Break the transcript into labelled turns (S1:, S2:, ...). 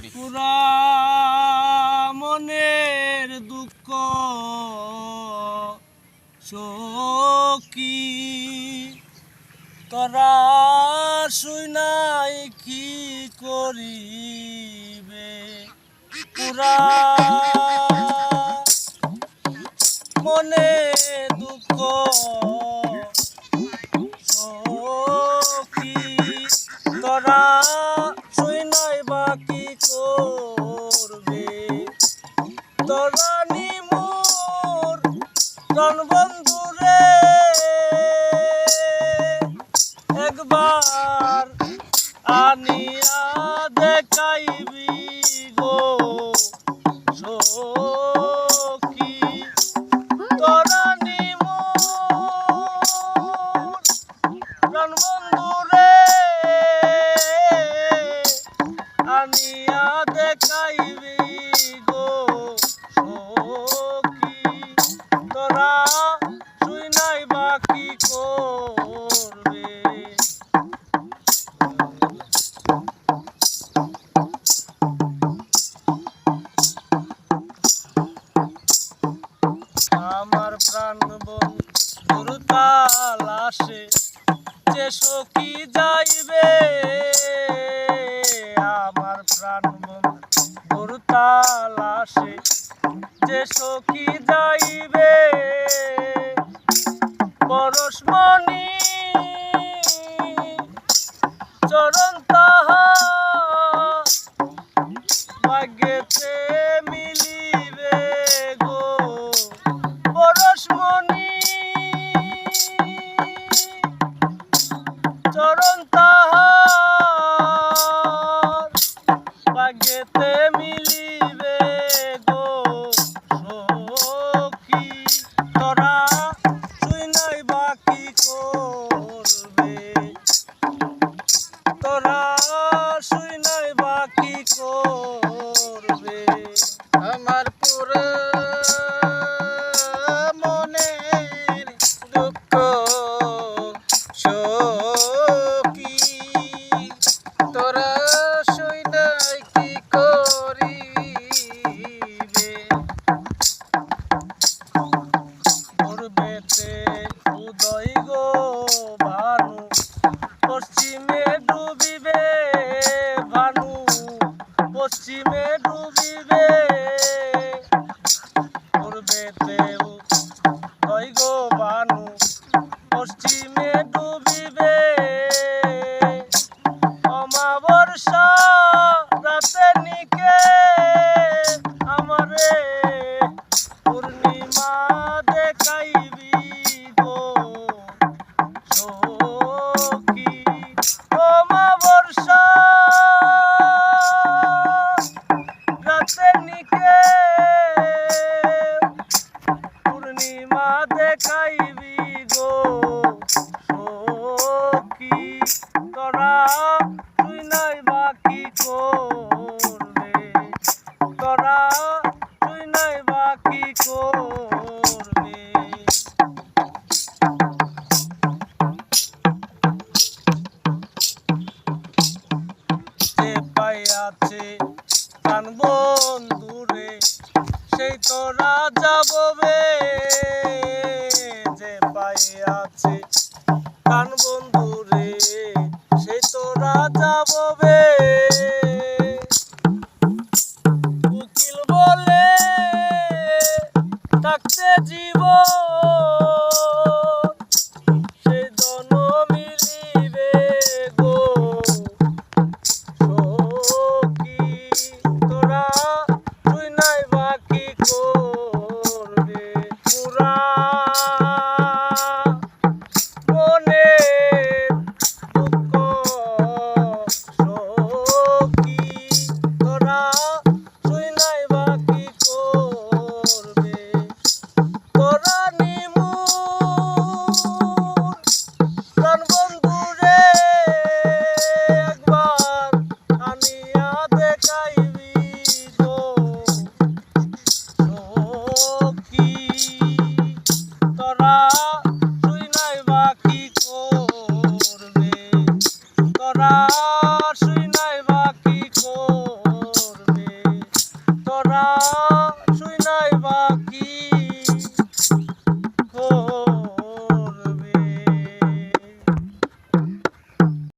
S1: পুরা মনের দুঃখ সখী তোরা শুনাই কি করিবে পুরা মনে দুঃখ সখী তোরা শুনাই বাকি করবে তোরা নিমুর প্রাণ বন্ধুরে একবার আনিয়া দেখাইবি গো সখী তোরা নিমুর প্রাণ বন্ধুরে আনিয়া দেখাইবি গো সখী তোরা শুনাই বাকি করবে আমার প্রাণ বন্ধুর তালাশে যে সখী যাইবে আমার প্রাণ বন্ধুর তালাশে যে সখী যাইবে পরশমণি চরণ তাহা ভাগ্যেতে মিলিবে গো পরশমণি চরণ তাহার ভাগ্যেতে মিলিবে গো সখী তোরা শুনাই বাকি করবে তোরা শুনাই বাকি করবে
S2: আমার পুরো মনের দুঃখ সখী তোরা শুনাই কি করিবে
S1: পূর্বেতে উদয় গো ভানু পশ্চিমে ডুবিবে ভানু পশ্চিমে ডুবিবে পূর্বেতে উদয় গো ভানু পশ্চিমে ডুবিবে অমাবস্যা রাতে নিকে আমারে পূর্ণিমা দেখাইবি গো সখী অমাবস্যা রাতে নিকে পূর্ণিমা দেখাইবি গো সখী তোরা শুনাই বাকি করবে তোরা শুনাই বাকি করবে যে পাইয়াছে প্রাণ বন্ধুরে সেই তো রাজা ববে যে পাইয়াছে প্রাণ বন্ধুরে সেই তো রাজা ববে উকিল বলে থাকতে জীবন সেই দন মিলিবে গো সখী তোরা শুনাই বাকি করবে পুরা মনের দুঃখ সখী তোরা শুনাই বাকি করবে তোরা তোরা শুই নাই বাকি